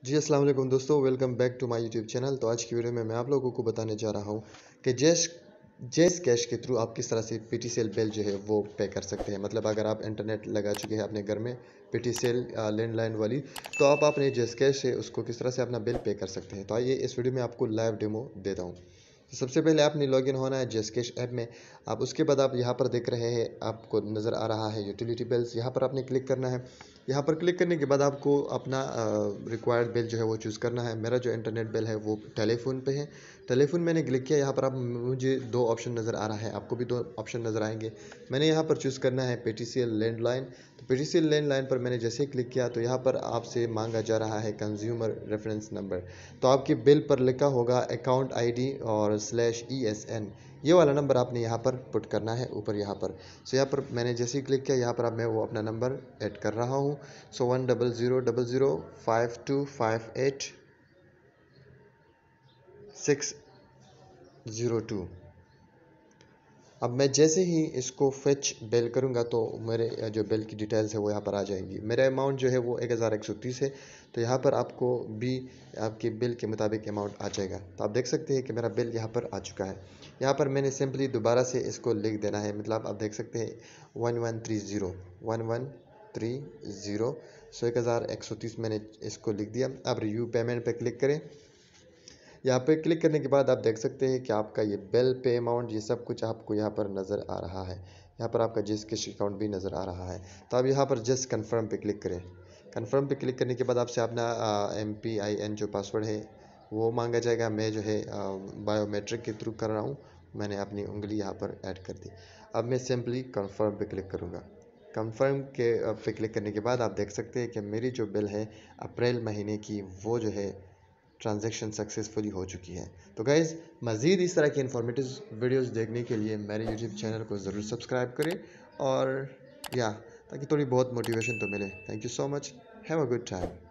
जी, अस्सलाम वालेकुम दोस्तों, welcome back to my YouTube channel. तो आज की वीडियो में मैं आप लोगों को बताने जा रहा हूँ कि जैज़ कैश के थ्रू आप किस तरह से पीटीसीएल बिल जो है वो पे कर सकते हैं। मतलब अगर आप इंटरनेट लगा चुके हैं अपने घर में पीटीसीएल लैंडलाइन वाली, तो आप अपने जैज़ कैश से उसको किस तरह से अपना बिल पे कर सकते हैं। तो आइए इस वीडियो में आपको लाइव डेमो देता हूँ। तो सबसे पहले आपने लॉगिन होना है जैज़ कैश ऐप में। आप उसके बाद आप यहाँ पर देख रहे हैं, आपको नज़र आ रहा है यूटिलिटी बिल्स, यहाँ पर आपने क्लिक करना है। यहाँ पर क्लिक करने के बाद आपको अपना रिक्वायर्ड बिल जो है वो चूज़ करना है। मेरा जो इंटरनेट बिल है वो टेलीफोन पे है। टेलीफोन मैंने क्लिक किया, यहाँ पर आप मुझे दो ऑप्शन नज़र आ रहा है, आपको भी दो ऑप्शन नज़र आएंगे। मैंने यहाँ पर चूज़ करना है पीटीसीएल लैंडलाइन। तो पीटीसीएल लैंडलाइन पर मैंने जैसे ही क्लिक किया तो यहाँ पर आपसे मांगा जा रहा है कंज्यूमर रेफरेंस नंबर। तो आपके बिल पर लिखा होगा अकाउंट आईडी और /ESN, ये वाला नंबर आपने यहाँ पर पुट करना है ऊपर यहाँ पर। सो यहाँ पर मैंने जैसे ही क्लिक किया, यहाँ पर अब मैं वो अपना नंबर ऐड कर रहा हूँ। सो 10005258 602। अब मैं जैसे ही इसको फेच बिल करूंगा तो मेरे जो बिल की डिटेल्स है वो यहाँ पर आ जाएंगी। मेरा अमाउंट जो है वो 1130 है। तो यहाँ पर आपको भी आपके बिल के मुताबिक अमाउंट आ जाएगा। तो आप देख सकते हैं कि मेरा बिल यहाँ पर आ चुका है। यहाँ पर मैंने सिंपली दोबारा से इसको लिख देना है। मतलब आप देख सकते हैं 1130 सो 1130 मैंने इसको लिख दिया। अब रिव्यू पेमेंट पर क्लिक करें। यहाँ पे क्लिक करने के बाद आप देख सकते हैं कि आपका ये बिल पे अमाउंट ये सब कुछ आपको यहाँ पर नज़र आ रहा है। यहाँ पर आपका जिस कैश अकाउंट भी नज़र आ रहा है। तो आप यहाँ पर जस्ट कंफर्म पे क्लिक करें। कंफर्म पे क्लिक करने के बाद आपसे अपना MPIN जो पासवर्ड है वो मांगा जाएगा। मैं जो है बायोमेट्रिक के थ्रू कर रहा हूँ। मैंने अपनी उंगली यहाँ पर ऐड कर दी। अब मैं सिंपली कंफर्म पे क्लिक करूँगा। कंफर्म के पे क्लिक करने के बाद आप देख सकते हैं कि मेरी जो बिल है अप्रैल महीने की वो जो है ट्रांजैक्शन सक्सेसफुली हो चुकी है। तो गाइज़, मज़ीद इस तरह की इन्फॉर्मेटिव वीडियोस देखने के लिए मेरे यूट्यूब चैनल को ज़रूर सब्सक्राइब करें और ताकि थोड़ी बहुत मोटिवेशन तो मिले। Thank you so much. Have a good time.